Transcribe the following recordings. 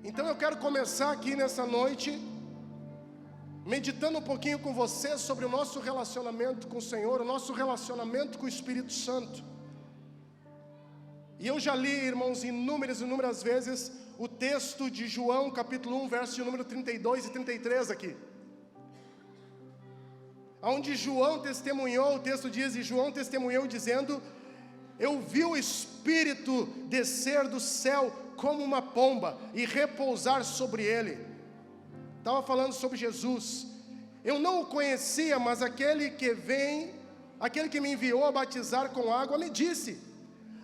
Então eu quero começar aqui nessa noite, meditando um pouquinho com você sobre o nosso relacionamento com o Senhor, o nosso relacionamento com o Espírito Santo. E eu já li, irmãos, inúmeras vezes, o texto de João, capítulo 1, verso de número 32 e 33 aqui. Onde João testemunhou, o texto diz, e João testemunhou dizendo: eu vi o Espírito descer do céu como uma pomba e repousar sobre ele. Estava falando sobre Jesus. Eu não o conhecia, mas aquele que me enviou a batizar com água me disse: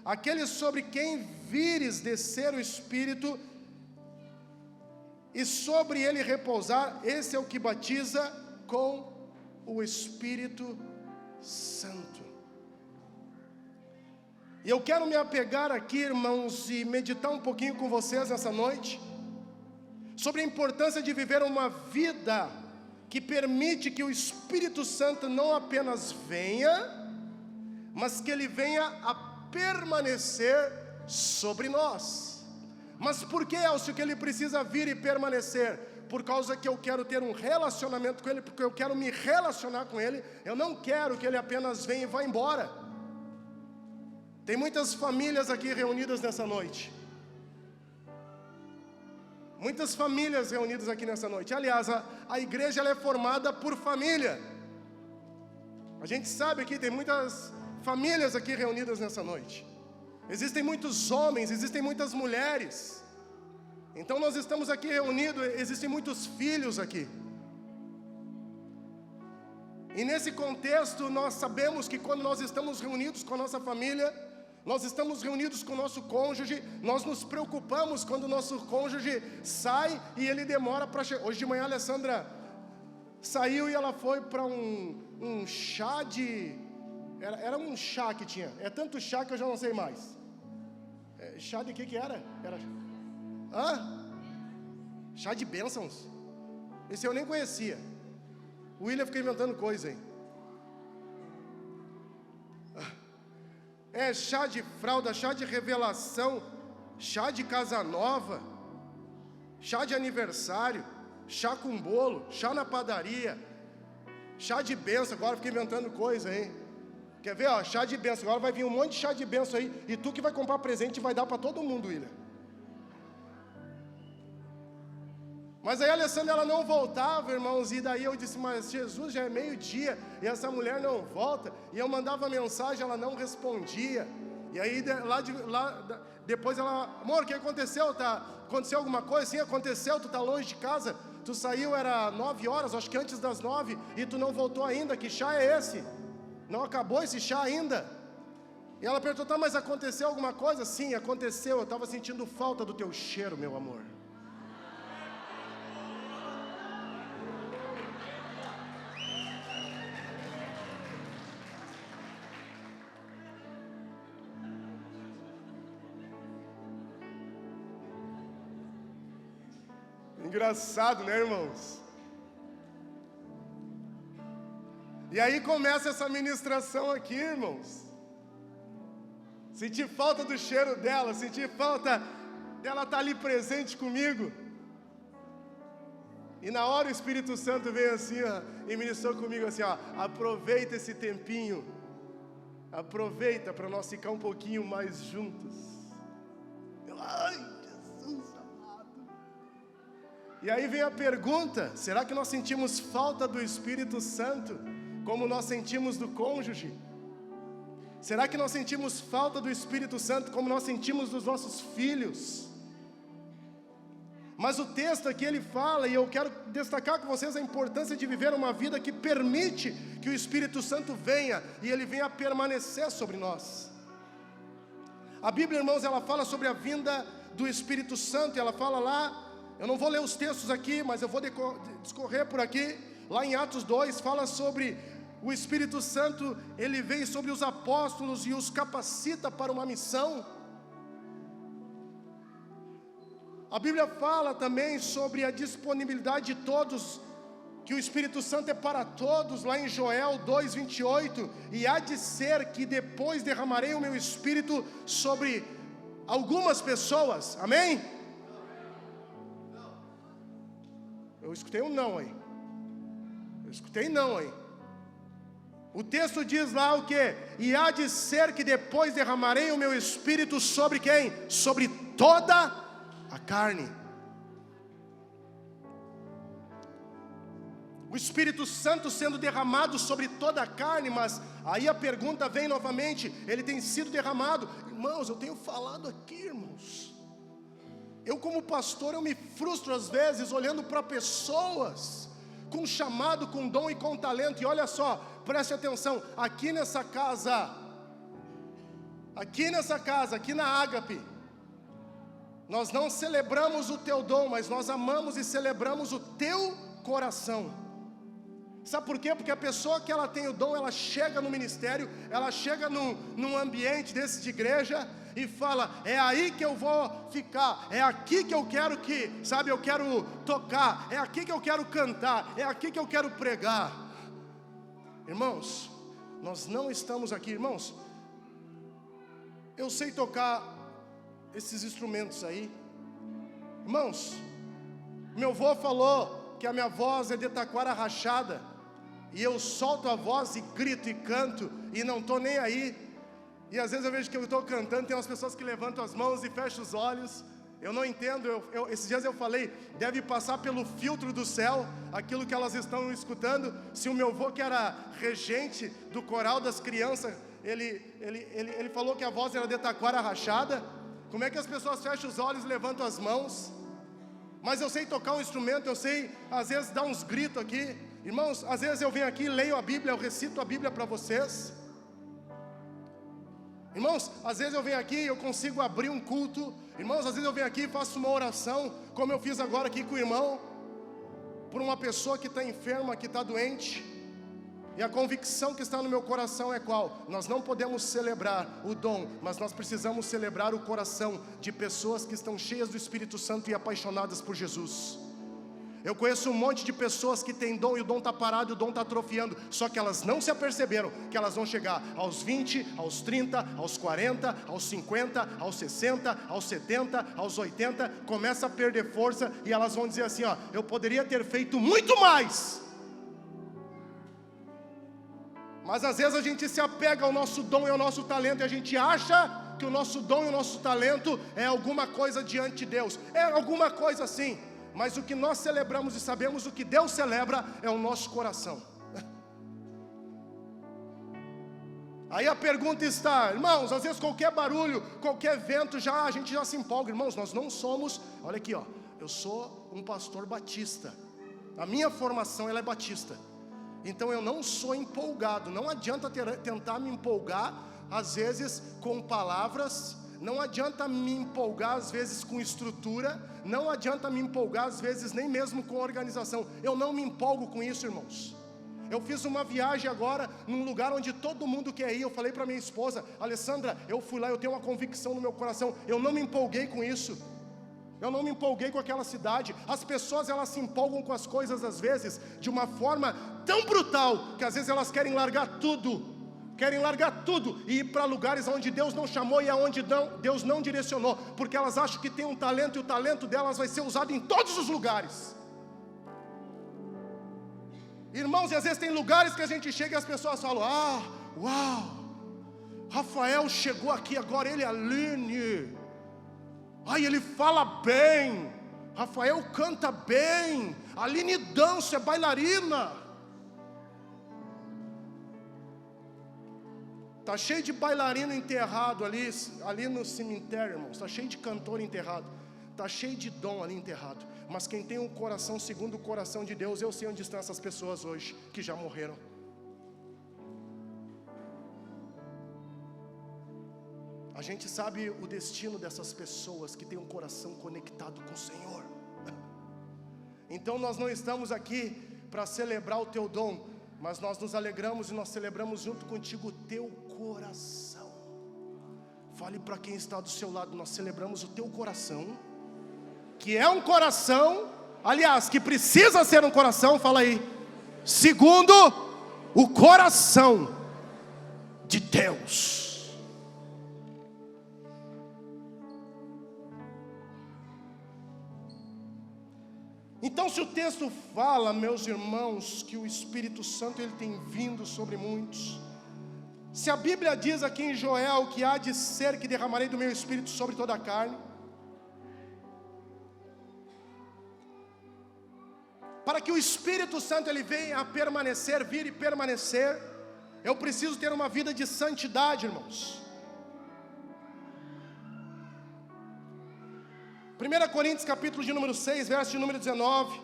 aquele sobre quem vires descer o Espírito e sobre ele repousar, esse é o que batiza com o Espírito Santo. E eu quero me apegar aqui, irmãos, e meditar um pouquinho com vocês nessa noite sobre a importância de viver uma vida que permite que o Espírito Santo não apenas venha, mas que ele venha a permanecer sobre nós. Mas por que, Elcio, que ele precisa vir e permanecer? Por causa que eu quero ter um relacionamento com ele, porque eu quero me relacionar com ele. Eu não quero que ele apenas venha e vá embora. Tem muitas famílias aqui reunidas nessa noite. Muitas famílias reunidas aqui nessa noite. Aliás, a igreja ela é formada por família. A gente sabe que tem muitas famílias aqui reunidas nessa noite. Existem muitos homens, existem muitas mulheres. Então nós estamos aqui reunidos, existem muitos filhos aqui. E nesse contexto nós sabemos que quando nós estamos reunidos com a nossa família, nós estamos reunidos com o nosso cônjuge, nós nos preocupamos quando o nosso cônjuge sai e ele demora para chegar. Hoje de manhã a Alessandra saiu e ela foi para um chá de... Era um chá que tinha, é tanto chá que eu já não sei mais. Chá de que era? Chá de bênçãos. Esse eu nem conhecia. O William fica inventando coisa aí. Chá de fralda, chá de revelação, chá de casa nova, chá de aniversário, chá com bolo, chá na padaria, chá de bênção. Agora fica inventando coisa aí. Quer ver, chá de bênção. Agora vai vir um monte de chá de bênção aí, e tu que vai comprar presente e vai dar para todo mundo, William. Mas aí a Alessandra, ela não voltava, irmãos, e daí eu disse: mas Jesus, já é meio-dia, e essa mulher não volta. E eu mandava mensagem, ela não respondia. E aí depois ela: amor, o que aconteceu? Aconteceu alguma coisa? Sim, aconteceu, tu tá longe de casa. Tu saiu, era 9 horas, acho que antes das 9, e tu não voltou ainda. Que chá é esse? Não acabou esse chá ainda? E ela perguntou: tá, mas aconteceu alguma coisa? Sim, aconteceu, eu estava sentindo falta do teu cheiro, meu amor. Engraçado, né, irmãos? E aí começa essa ministração aqui, irmãos. Senti falta do cheiro dela, senti falta dela estar ali presente comigo. E na hora o Espírito Santo veio assim, e ministrou comigo assim: aproveita esse tempinho, aproveita para nós ficar um pouquinho mais juntos. Ai, Jesus amado. E aí vem a pergunta: será que nós sentimos falta do Espírito Santo como nós sentimos do cônjuge? Será que nós sentimos falta do Espírito Santo como nós sentimos dos nossos filhos? Mas o texto aqui ele fala, e eu quero destacar com vocês a importância de viver uma vida que permite que o Espírito Santo venha, e ele venha a permanecer sobre nós. A Bíblia, irmãos, ela fala sobre a vinda do Espírito Santo, e ela fala lá, eu não vou ler os textos aqui, mas eu vou discorrer por aqui, lá em Atos 2, fala sobre o Espírito Santo, ele vem sobre os apóstolos e os capacita para uma missão. A Bíblia fala também sobre a disponibilidade de todos, que o Espírito Santo é para todos, lá em Joel 2:28, e há de ser que depois derramarei o meu Espírito sobre algumas pessoas, amém? Eu escutei um não aí. Eu escutei não aí. O texto diz lá o quê? E há de ser que depois derramarei o meu espírito sobre quem? Sobre toda a carne. O Espírito Santo sendo derramado sobre toda a carne, mas aí a pergunta vem novamente, ele tem sido derramado. Irmãos, eu tenho falado aqui, irmãos. Eu como pastor, eu me frustro às vezes olhando para pessoas com chamado, com dom e com talento. E olha só, preste atenção, aqui nessa casa, aqui na Ágape, nós não celebramos o teu dom, mas nós amamos e celebramos o teu coração. Sabe por quê? Porque a pessoa que ela tem o dom, ela chega no ministério, ela chega num ambiente desse de igreja e fala, é aí que eu vou ficar, é aqui que eu quero eu quero tocar, é aqui que eu quero cantar, é aqui que eu quero pregar. Irmãos, nós não estamos aqui, irmãos, eu sei tocar esses instrumentos aí, irmãos, meu avô falou que a minha voz é de taquara rachada, e eu solto a voz e grito e canto, e não estou nem aí. E às vezes eu vejo que eu estou cantando, tem umas pessoas que levantam as mãos e fecham os olhos. Eu não entendo, esses dias eu falei, deve passar pelo filtro do céu, aquilo que elas estão escutando. Se o meu avô, que era regente do coral das crianças, ele falou que a voz era de taquara rachada, como é que as pessoas fecham os olhos e levantam as mãos? Mas eu sei tocar um instrumento, eu sei às vezes dar uns gritos aqui. Irmãos, às vezes eu venho aqui, leio a Bíblia, eu recito a Bíblia para vocês. Irmãos, às vezes eu venho aqui e eu consigo abrir um culto. Irmãos, às vezes eu venho aqui e faço uma oração, como eu fiz agora aqui com o irmão, por uma pessoa que está enferma, que está doente. E a convicção que está no meu coração é qual? Nós não podemos celebrar o dom, mas nós precisamos celebrar o coração de pessoas que estão cheias do Espírito Santo e apaixonadas por Jesus. Eu conheço um monte de pessoas que têm dom e o dom está parado e o dom está atrofiando, só que elas não se aperceberam que elas vão chegar aos 20, aos 30, aos 40, aos 50, aos 60, aos 70, aos 80, começa a perder força e elas vão dizer assim, ó, eu poderia ter feito muito mais. Mas às vezes a gente se apega ao nosso dom e ao nosso talento e a gente acha que o nosso dom e o nosso talento é alguma coisa diante de Deus. É alguma coisa assim. Mas o que nós celebramos e sabemos o que Deus celebra é o nosso coração. Aí a pergunta está, irmãos, às vezes qualquer barulho, qualquer vento, a gente já se empolga. Irmãos, nós não somos, olha aqui, ó, eu sou um pastor batista. A minha formação ela é batista. Então eu não sou empolgado. Não adianta tentar me empolgar, às vezes com palavras. Não adianta me empolgar às vezes com estrutura. Não adianta me empolgar às vezes nem mesmo com organização. Eu não me empolgo com isso, irmãos. Eu fiz uma viagem agora num lugar onde todo mundo quer ir. Eu falei para minha esposa, Alessandra, eu fui lá, eu tenho uma convicção no meu coração. Eu não me empolguei com isso. Eu não me empolguei com aquela cidade. As pessoas elas se empolgam com as coisas às vezes de uma forma tão brutal que às vezes elas querem largar tudo. Querem largar tudo e ir para lugares onde Deus não chamou e aonde Deus não direcionou, porque elas acham que tem um talento e o talento delas vai ser usado em todos os lugares. Irmãos, e às vezes tem lugares que a gente chega e as pessoas falam, uau, Rafael chegou aqui agora, ele é Aline, ele fala bem, Rafael canta bem, Aline dança, é bailarina. Está cheio de bailarino enterrado ali no cemitério, irmãos. Está cheio de cantor enterrado. Está cheio de dom ali enterrado. Mas quem tem um coração segundo o coração de Deus, eu sei onde estão essas pessoas hoje, que já morreram. A gente sabe o destino dessas pessoas que têm um coração conectado com o Senhor. Então nós não estamos aqui para celebrar o teu dom, mas nós nos alegramos e nós celebramos junto contigo o teu coração. Fale para quem está do seu lado, nós celebramos o teu coração, que é um coração, aliás, que precisa ser um coração, fala aí, segundo o coração de Deus. Então, se o texto fala, meus irmãos, que o Espírito Santo ele tem vindo sobre muitos, se a Bíblia diz aqui em Joel que há de ser que derramarei do meu Espírito sobre toda a carne, para que o Espírito Santo ele venha a permanecer, vir e permanecer, eu preciso ter uma vida de santidade, irmãos. 1 Coríntios capítulo de número 6, verso de número 19.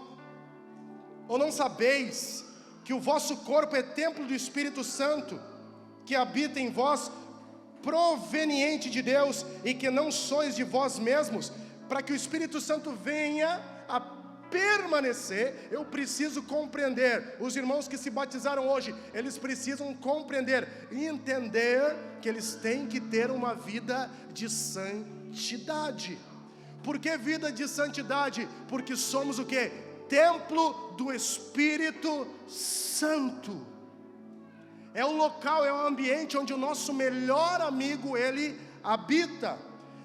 Ou não sabeis que o vosso corpo é templo do Espírito Santo, que habita em vós, proveniente de Deus, e que não sois de vós mesmos? Para que o Espírito Santo venha a permanecer, eu preciso compreender. Os irmãos que se batizaram hoje, eles precisam compreender e entender que eles têm que ter uma vida de santidade. Por que vida de santidade? Porque somos o quê? Templo do Espírito Santo. É o local, é o ambiente onde o nosso melhor amigo, ele habita.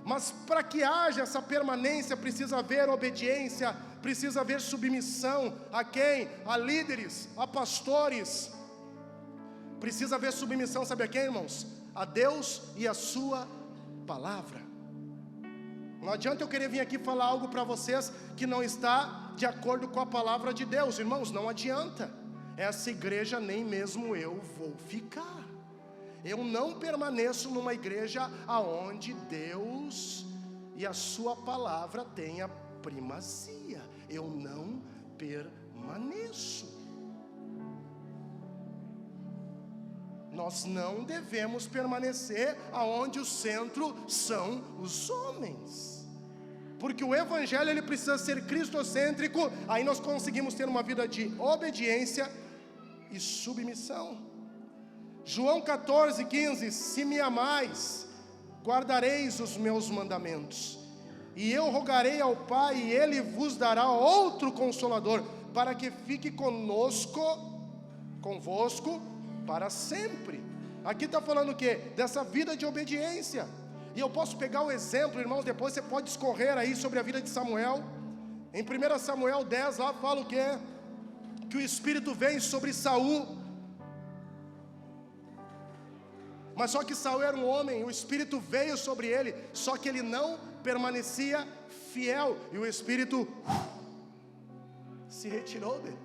Mas para que haja essa permanência, precisa haver obediência, precisa haver submissão. A quem? A líderes, a pastores. Precisa haver submissão, sabe a quem, irmãos? A Deus e a sua palavra. Não adianta eu querer vir aqui falar algo para vocês que não está de acordo com a palavra de Deus. Irmãos, não adianta. Essa igreja nem mesmo eu vou ficar. Eu não permaneço numa igreja aonde Deus e a sua palavra tenha primazia. Eu não permaneço. Nós não devemos permanecer aonde o centro são os homens. Porque o evangelho ele precisa ser cristocêntrico. Aí nós conseguimos ter uma vida de obediência e submissão. João 14:15: se me amais, guardareis os meus mandamentos, e eu rogarei ao Pai, e Ele vos dará outro Consolador, para que fique convosco para sempre. Aqui está falando o quê? Dessa vida de obediência. E eu posso pegar o exemplo, irmãos, depois você pode escorrer aí sobre a vida de Samuel. Em 1 Samuel 10, lá fala o quê? Que o Espírito vem sobre Saul. Mas só que Saul era um homem, o Espírito veio sobre ele, só que ele não permanecia fiel, e o Espírito se retirou dele,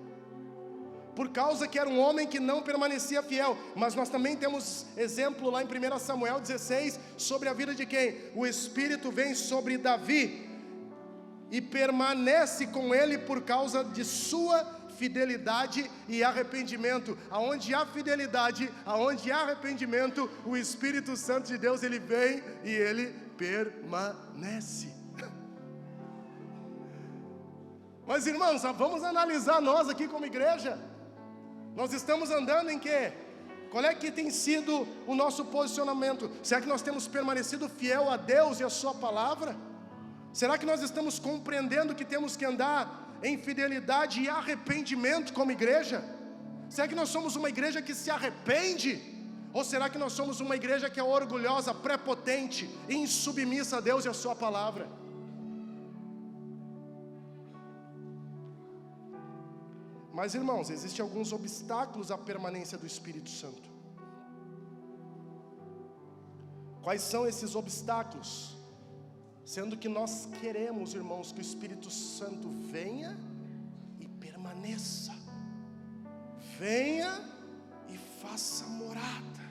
por causa que era um homem que não permanecia fiel. Mas nós também temos exemplo lá em 1 Samuel 16, sobre a vida de quem? O Espírito vem sobre Davi, e permanece com ele por causa de sua fidelidade e arrependimento. Aonde há fidelidade, aonde há arrependimento, o Espírito Santo de Deus, ele vem e ele permanece. Mas irmãos, vamos analisar nós aqui como igreja. Nós estamos andando em quê? Qual é que tem sido o nosso posicionamento? Será que nós temos permanecido fiel a Deus e a sua palavra? Será que nós estamos compreendendo que temos que andar em fidelidade e arrependimento como igreja? Será que nós somos uma igreja que se arrepende? Ou será que nós somos uma igreja que é orgulhosa, prepotente, insubmissa a Deus e a sua palavra? Mas irmãos, existem alguns obstáculos à permanência do Espírito Santo. Quais são esses obstáculos? Sendo que nós queremos, irmãos, que o Espírito Santo venha e permaneça, venha e faça morada,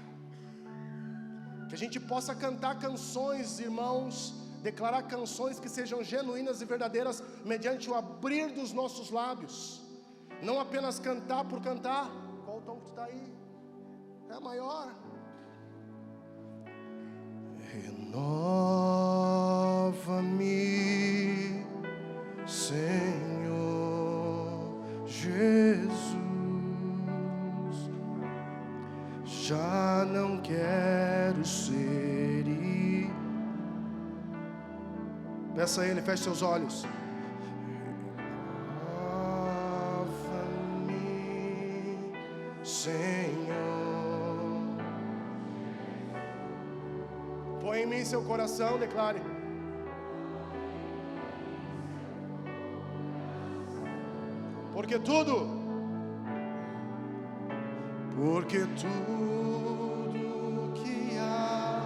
que a gente possa cantar canções, irmãos, declarar canções que sejam genuínas e verdadeiras, mediante o abrir dos nossos lábios. Não apenas cantar por cantar. Qual o tom que está aí? É maior. Renova-me, Senhor Jesus. Já não quero ser. Peça a Ele, feche seus olhos. Senhor, põe em mim seu coração, declare. Porque tudo que há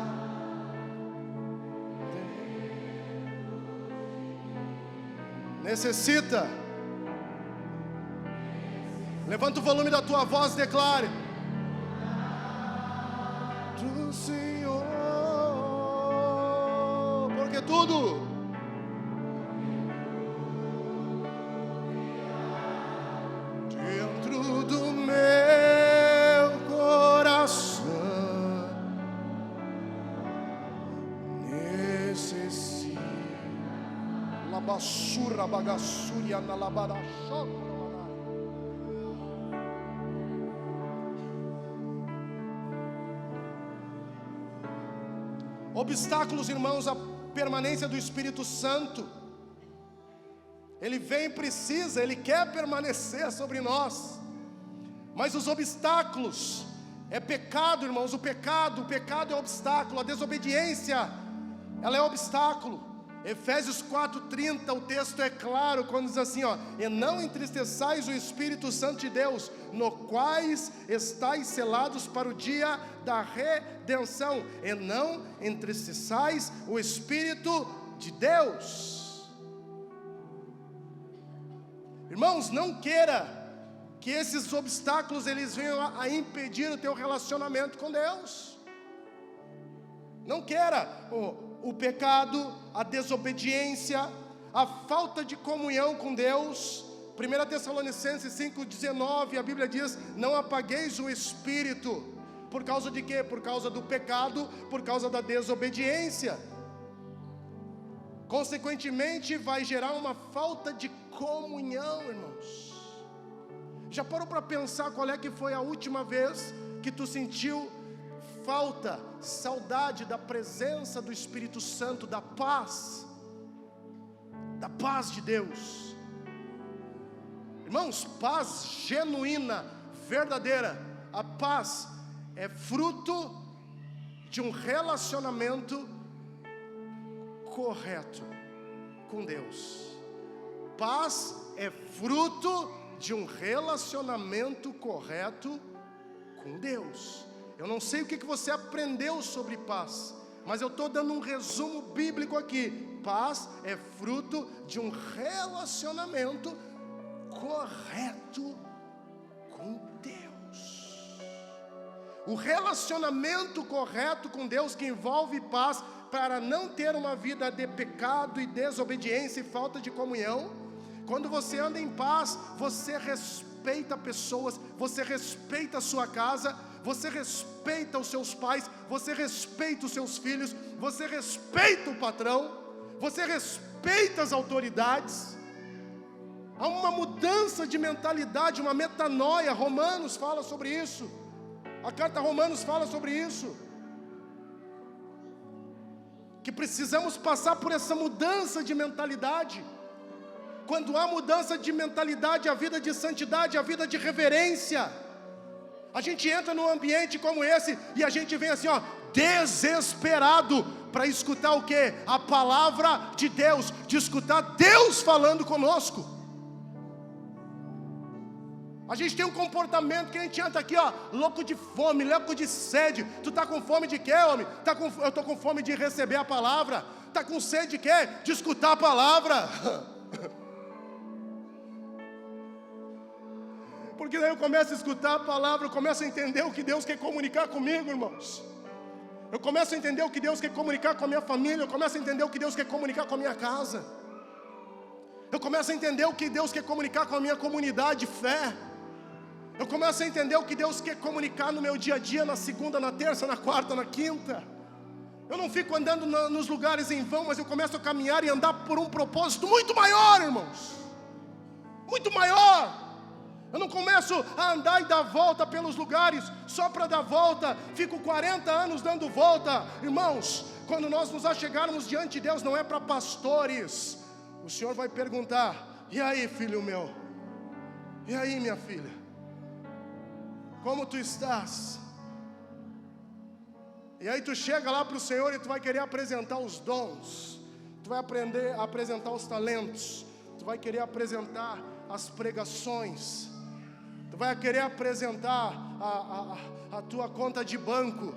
necessita. Levanta o volume da tua voz e declare: do Senhor, porque tudo dentro do meu coração necessita. Labassura bagassuria na labarachoca. Obstáculos, irmãos, à permanência do Espírito Santo. Ele vem e precisa, Ele quer permanecer sobre nós. Mas os obstáculos é pecado, irmãos. O pecado é obstáculo. A desobediência, ela é obstáculo. Efésios 4:30, o texto é claro quando diz assim, ó: e não entristeçais o Espírito Santo de Deus, no quais estáis selados para o dia da redenção. E não entristeçais o Espírito de Deus. Irmãos, não queira que esses obstáculos eles venham a impedir o teu relacionamento com Deus. Não queira. O pecado, a desobediência, a falta de comunhão com Deus. 1 Tessalonicenses 5:19, a Bíblia diz: não apagueis o Espírito. Por causa de quê? Por causa do pecado, por causa da desobediência. Consequentemente, vai gerar uma falta de comunhão, irmãos. Já parou para pensar qual é que foi a última vez que tu sentiu falta, saudade da presença do Espírito Santo, da paz de Deus? Irmãos, paz genuína, verdadeira. A paz é fruto de um relacionamento correto com Deus. Paz é fruto de um relacionamento correto com Deus. Eu não sei o que você aprendeu sobre paz, mas eu estou dando um resumo bíblico aqui. Paz é fruto de um relacionamento correto com Deus. O relacionamento correto com Deus que envolve paz, para não ter uma vida de pecado e desobediência e falta de comunhão. Quando você anda em paz, você respeita pessoas, você respeita a sua casa, você respeita os seus pais, você respeita os seus filhos, você respeita o patrão, você respeita as autoridades. Há uma mudança de mentalidade, uma metanoia. Romanos fala sobre isso. A carta a Romanos fala sobre isso. Que precisamos passar por essa mudança de mentalidade. Quando há mudança de mentalidade, a vida de santidade, a vida de reverência. A gente entra num ambiente como esse e a gente vem assim, ó, desesperado para escutar o quê? A palavra de Deus, de escutar Deus falando conosco. A gente tem um comportamento que a gente entra aqui, ó, louco de fome, louco de sede. Tu tá com fome de quê, homem? Eu tô com fome de receber a palavra. Tá com sede de quê? De escutar a palavra. Porque daí eu começo a escutar a palavra, eu começo a entender o que Deus quer comunicar comigo, irmãos. Eu começo a entender o que Deus quer comunicar com a minha família, eu começo a entender o que Deus quer comunicar com a minha casa. Eu começo a entender o que Deus quer comunicar com a minha comunidade de fé. Eu começo a entender o que Deus quer comunicar no meu dia a dia, na segunda, na terça, na quarta, na quinta. Eu não fico andando nos lugares em vão, mas eu começo a caminhar e andar por um propósito muito maior, irmãos. Muito maior. Eu não começo a andar e dar volta pelos lugares só para dar volta. Fico 40 anos dando volta. Irmãos, quando nós nos achegarmos diante de Deus, não é para pastores. O Senhor vai perguntar: e aí, filho meu? E aí, minha filha? Como tu estás? E aí tu chega lá para o Senhor e tu vai querer apresentar os dons. Tu vai aprender a apresentar os talentos. Tu tu vai querer apresentar as pregações, tu vai querer apresentar a tua conta de banco,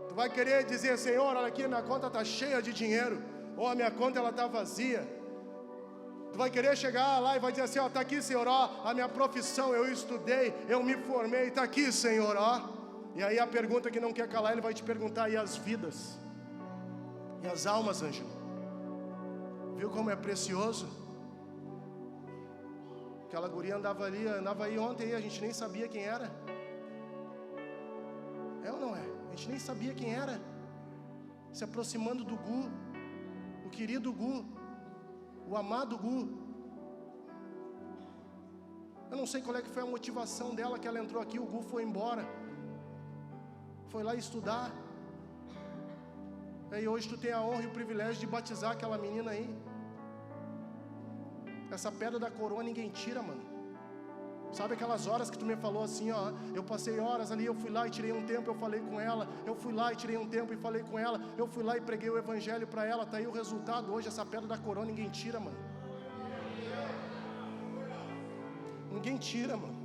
tu vai querer dizer: Senhor, olha aqui, minha conta está cheia de dinheiro, ou a minha conta ela está vazia. Tu vai querer chegar lá e vai dizer assim: ó, está aqui, Senhor, ó, a minha profissão, eu estudei, eu me formei, está aqui, Senhor, ó. E aí a pergunta que não quer calar, Ele vai te perguntar: e as vidas? E as almas, Ângelo? Viu como é precioso? Aquela guria andava aí ontem, a gente nem sabia quem era. É ou não é? A gente nem sabia quem era. Se aproximando do Gu, o querido Gu, o amado Gu. Eu não sei qual é que foi a motivação dela, que ela entrou aqui, o Gu foi embora, foi lá estudar. E hoje tu tem a honra e o privilégio de batizar aquela menina aí. Essa pedra da coroa ninguém tira, mano. Sabe aquelas horas que tu me falou assim, ó, eu passei horas ali, eu fui lá e tirei um tempo, eu falei com ela, eu fui lá e tirei um tempo e falei com ela, eu fui lá e preguei o evangelho para ela, tá aí o resultado hoje. Essa pedra da coroa ninguém tira, mano. Ninguém tira, mano.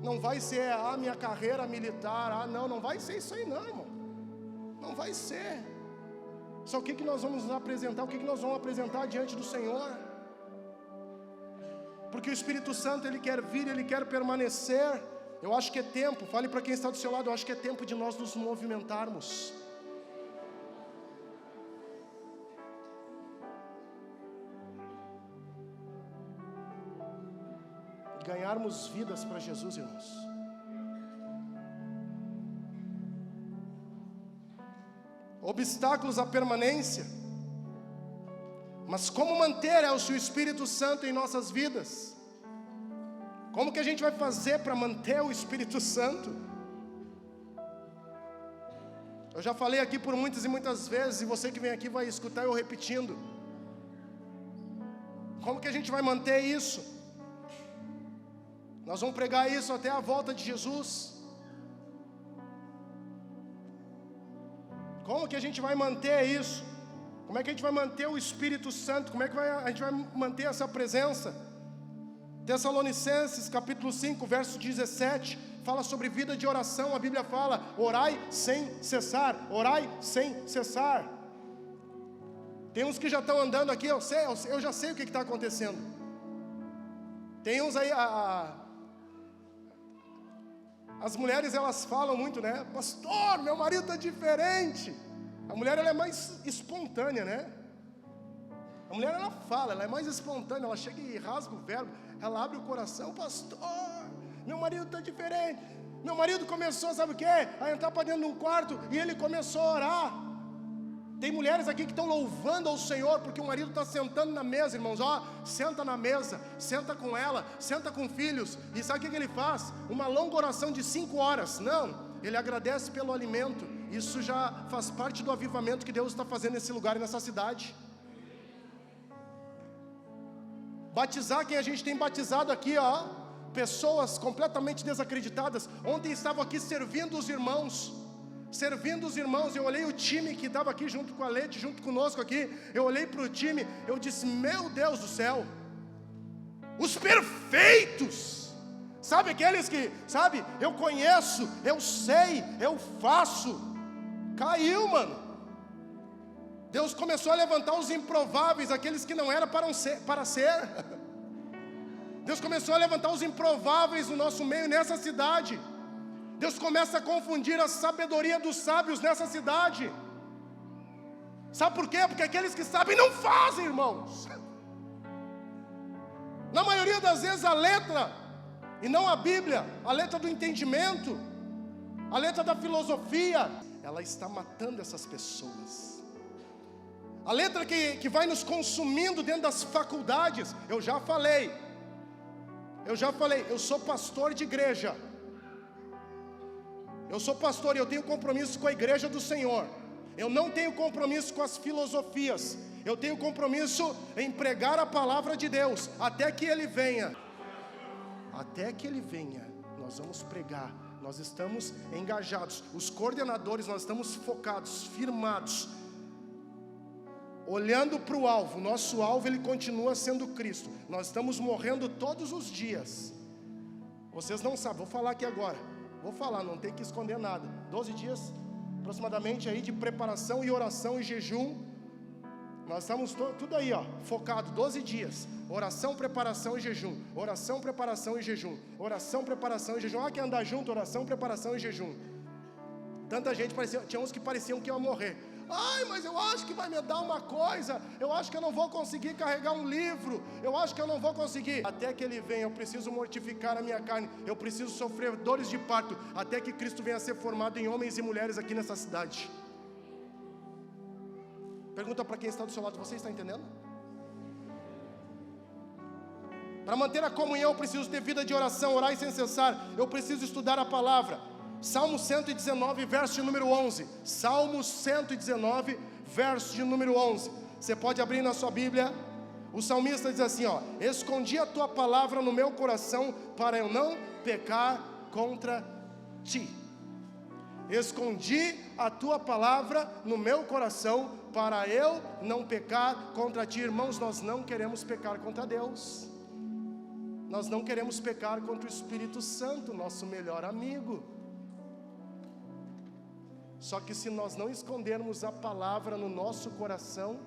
Não vai ser a minha carreira militar, não vai ser isso aí não, irmão. Não vai ser. Só o que nós vamos nos apresentar, o que nós vamos apresentar diante do Senhor? Porque o Espírito Santo, Ele quer vir, Ele quer permanecer. Eu acho que é tempo, fale para quem está do seu lado, eu acho que é tempo de nós nos movimentarmos. Ganharmos vidas para Jesus, irmãos. Obstáculos à permanência. Mas como manter o seu Espírito Santo em nossas vidas? Como que a gente vai fazer para manter o Espírito Santo? Eu já falei aqui por muitas e muitas vezes, e você que vem aqui vai escutar eu repetindo. Como que a gente vai manter isso? Nós vamos pregar isso até a volta de Jesus. Como que a gente vai manter isso? Como é que a gente vai manter o Espírito Santo? Como é que a gente vai manter essa presença? Tessalonicenses capítulo 5, verso 17, fala sobre vida de oração. A Bíblia fala: orai sem cessar, orai sem cessar. Tem uns que já estão andando aqui, eu já sei o que está acontecendo. Tem uns aí, as mulheres elas falam muito, né? Pastor, meu marido está diferente. A mulher ela é mais espontânea, né? A mulher ela fala, ela é mais espontânea, ela chega e rasga o verbo, ela abre o coração. Pastor, meu marido está diferente. Meu marido começou, sabe o que? A entrar para dentro de um quarto e ele começou a orar. Tem mulheres aqui que estão louvando ao Senhor porque o marido está sentando na mesa, irmãos. Ó, senta na mesa, senta com ela, senta com filhos. E sabe o que ele faz? Uma longa oração de 5 horas. Não, ele agradece pelo alimento. Isso já faz parte do avivamento que Deus está fazendo nesse lugar e nessa cidade. Batizar quem a gente tem batizado aqui, ó, pessoas completamente desacreditadas. Ontem estavam aqui servindo os irmãos. Eu olhei o time que estava aqui junto com a Leite, junto conosco aqui. Eu olhei para o time, eu disse: meu Deus do céu, os perfeitos. Sabe aqueles que, sabe, eu conheço, eu sei, eu faço. Caiu, mano. Deus começou a levantar os improváveis, aqueles que não eram para ser. Deus começou a levantar os improváveis no nosso meio, nessa cidade. Deus começa a confundir a sabedoria dos sábios nessa cidade. Sabe por quê? Porque aqueles que sabem não fazem, irmãos. Na maioria das vezes a letra, e não a Bíblia, a letra do entendimento, a letra da filosofia, ela está matando essas pessoas. A letra que vai nos consumindo dentro das faculdades. Eu já falei, eu sou pastor de igreja. Eu sou pastor e eu tenho compromisso com a igreja do Senhor. Eu não tenho compromisso com as filosofias. Eu tenho compromisso em pregar a palavra de Deus até que Ele venha. Até que Ele venha, nós vamos pregar. Nós estamos engajados. Os coordenadores, nós estamos focados, firmados. olhando para o alvo. Nosso alvo, ele continua sendo Cristo. Nós estamos morrendo todos os dias. Vocês não sabem, vou falar aqui agora. Vou falar, não tem que esconder nada. 12 dias aproximadamente aí de preparação e oração e jejum. Nós estamos tudo aí, ó, focado, 12 dias. Oração, preparação e jejum. Oração, preparação e jejum. Oração, preparação e jejum. Ah, quer andar junto? Oração, preparação e jejum. Tanta gente, tinha uns que pareciam que iam morrer. Ai, mas eu acho que vai me dar uma coisa. Eu acho que eu não vou conseguir carregar um livro. Eu acho que eu não vou conseguir. Até que ele venha, eu preciso mortificar a minha carne. Eu preciso sofrer dores de parto. Até que Cristo venha a ser formado em homens e mulheres aqui nessa cidade. Pergunta para quem está do seu lado, você está entendendo? Para manter a comunhão, eu preciso ter vida de oração, orar sem cessar. Eu preciso estudar a palavra. Salmo 119, verso de número 11. Salmo 119, verso de número 11. Você pode abrir na sua Bíblia. O salmista diz assim, ó: escondi a tua palavra no meu coração para eu não pecar contra ti. Escondi a tua palavra no meu coração para eu não pecar contra ti. Irmãos, nós não queremos pecar contra Deus. Nós não queremos pecar contra o Espírito Santo, nosso melhor amigo. Só que se nós não escondermos a palavra no nosso coração,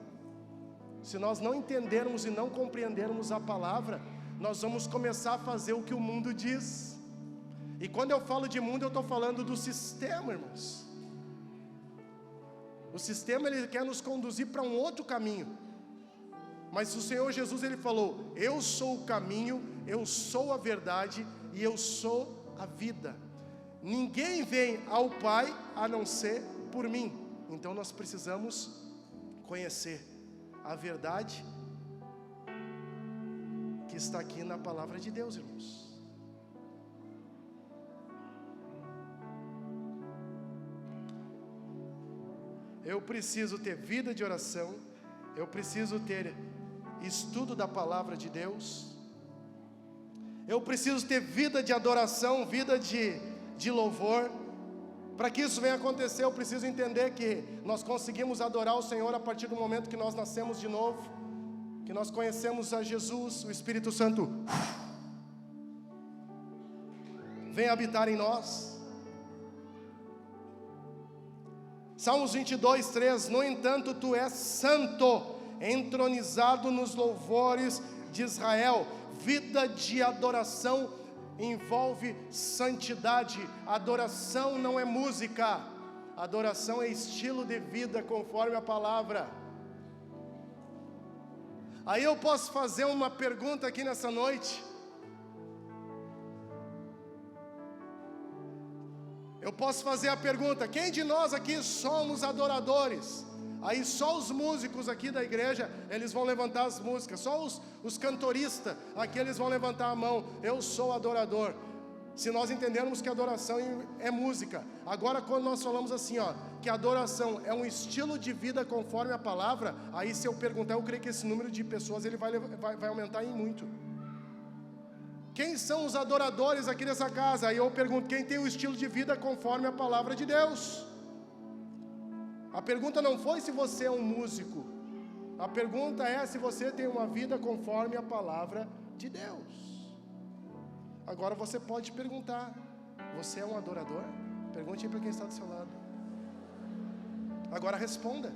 se nós não entendermos e não compreendermos a palavra, nós vamos começar a fazer o que o mundo diz. E quando eu falo de mundo, eu estou falando do sistema, irmãos. O sistema, ele quer nos conduzir para um outro caminho. Mas o Senhor Jesus, ele falou: eu sou o caminho, eu sou a verdade e eu sou a vida. Ninguém vem ao Pai a não ser por mim. Então nós precisamos conhecer a verdade que está aqui na palavra de Deus, irmãos. Eu preciso ter vida de oração, eu preciso ter estudo da palavra de Deus, eu preciso ter vida de adoração, vida de louvor. Para que isso venha acontecer, eu preciso entender que nós conseguimos adorar o Senhor a partir do momento que nós nascemos de novo, que nós conhecemos a Jesus, o Espírito Santo vem habitar em nós. Salmos 22, 3: no entanto, tu és santo, entronizado nos louvores de Israel. Vida de adoração envolve santidade. Adoração não é música, adoração é estilo de vida conforme a palavra. Aí eu posso fazer uma pergunta aqui nessa noite. Eu posso fazer a pergunta: quem de nós aqui somos adoradores? Aí só os músicos aqui da igreja, eles vão levantar as músicas. Só os cantoristas aqui, eles vão levantar a mão: eu sou adorador. Se nós entendermos que adoração é música. Agora, quando nós falamos assim, ó, que adoração é um estilo de vida conforme a palavra, aí se eu perguntar, eu creio que esse número de pessoas ele vai aumentar em muito. Quem são os adoradores aqui nessa casa? Aí eu pergunto: quem tem o estilo de vida conforme a palavra de Deus? A pergunta não foi se você é um músico. A pergunta é se você tem uma vida conforme a palavra de Deus. Agora você pode perguntar: você é um adorador? Pergunte aí para quem está do seu lado. Agora responda.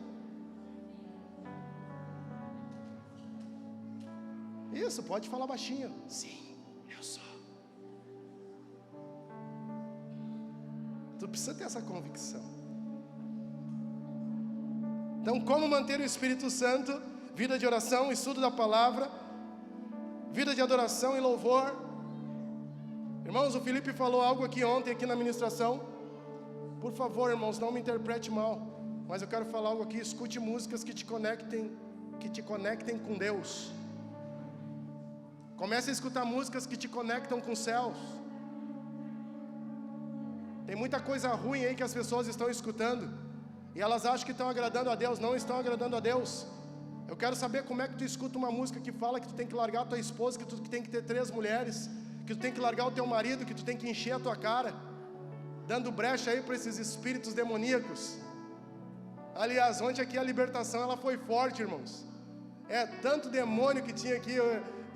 Isso, pode falar baixinho. Sim, eu sou. Tu precisa ter essa convicção. Então, como manter o Espírito Santo? Vida de oração, estudo da palavra, vida de adoração e louvor. Irmãos, o Felipe falou algo aqui ontem, aqui na ministração. Por favor, irmãos, não me interprete mal, mas eu quero falar algo aqui. Escute músicas que te conectem com Deus. Comece a escutar músicas que te conectam com os céus. Tem muita coisa ruim aí que as pessoas estão escutando e elas acham que estão agradando a Deus. Não estão agradando a Deus. Eu quero saber como é que tu escuta uma música que fala que tu tem que largar a tua esposa, que tu tem que ter 3 mulheres, que tu tem que largar o teu marido, que tu tem que encher a tua cara, dando brecha aí para esses espíritos demoníacos. Aliás, ontem aqui a libertação ela foi forte, irmãos. É tanto demônio que tinha aqui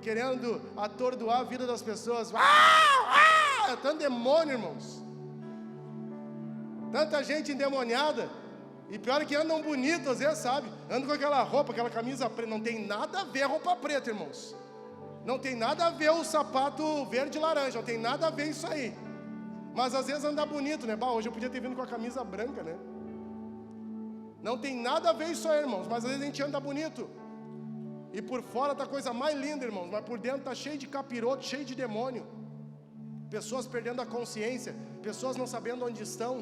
querendo atordoar a vida das pessoas. É tanto demônio, irmãos. Tanta gente endemoniada. E pior que andam bonitos, às vezes, sabe? Andam com aquela roupa, aquela camisa preta. Não tem nada a ver a roupa preta, irmãos. Não tem nada a ver o sapato verde e laranja. Não tem nada a ver isso aí. Mas às vezes anda bonito, né? Bah, hoje eu podia ter vindo com a camisa branca, né? Não tem nada a ver isso aí, irmãos. Mas às vezes a gente anda bonito. E por fora tá a coisa mais linda, irmãos. Mas por dentro tá cheio de capiroto, cheio de demônio. Pessoas perdendo a consciência. Pessoas não sabendo onde estão.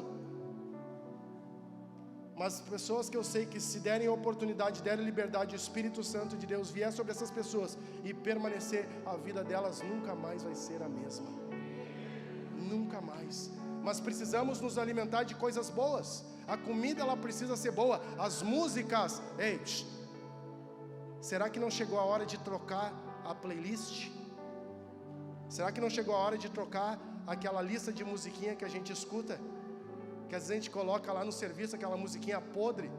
Mas pessoas que eu sei que se derem oportunidade, derem liberdade, o Espírito Santo de Deus vier sobre essas pessoas e permanecer, a vida delas nunca mais vai ser a mesma. Nunca mais. Mas precisamos nos alimentar de coisas boas. A comida ela precisa ser boa. As músicas, ei, será que não chegou a hora de trocar a playlist? Será que não chegou a hora de trocar aquela lista de musiquinha que a gente escuta? Que às vezes a gente coloca lá no serviço aquela musiquinha podre.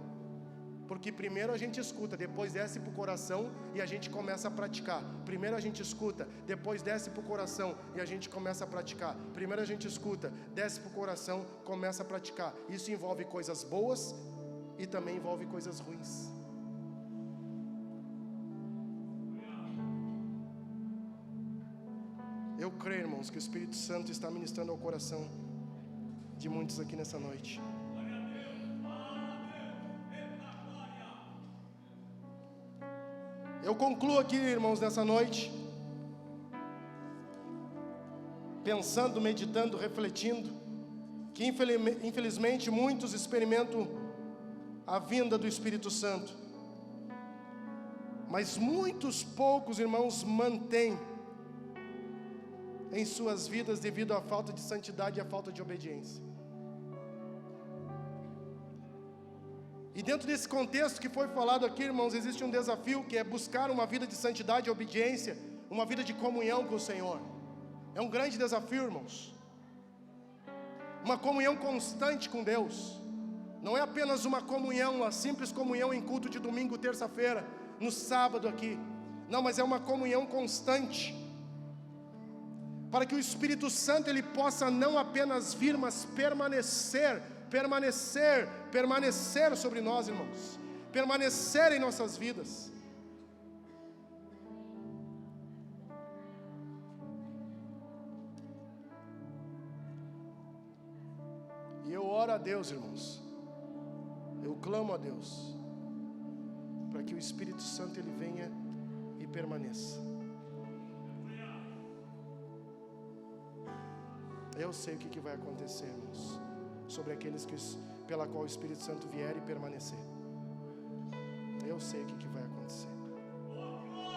Porque primeiro a gente escuta, depois desce para o coração e a gente começa a praticar. Primeiro a gente escuta, depois desce para o coração e a gente começa a praticar. Primeiro a gente escuta, desce para o coração, começa a praticar. Isso envolve coisas boas e também envolve coisas ruins. Eu creio, irmãos, que o Espírito Santo está ministrando ao coração de muitos aqui nessa noite. Eu concluo aqui, irmãos, nessa noite, pensando, meditando, refletindo, que infelizmente muitos experimentam a vinda do Espírito Santo, mas muitos poucos, irmãos, mantêm em suas vidas devido à falta de santidade e à falta de obediência. E dentro desse contexto que foi falado aqui, irmãos, existe um desafio que é buscar uma vida de santidade e obediência, uma vida de comunhão com o Senhor. É um grande desafio, irmãos. Uma comunhão constante com Deus. Não é apenas uma comunhão, uma simples comunhão em culto de domingo, terça-feira, no sábado aqui. Não, mas é uma comunhão constante. Para que o Espírito Santo ele possa não apenas vir, mas permanecer sobre nós, irmãos. Permanecer em nossas vidas. E eu oro a Deus, irmãos. Eu clamo a Deus para que o Espírito Santo ele venha e permaneça. Eu sei o que vai acontecer, irmãos, sobre aqueles pela qual o Espírito Santo vier e permanecer. Eu sei o que vai acontecer.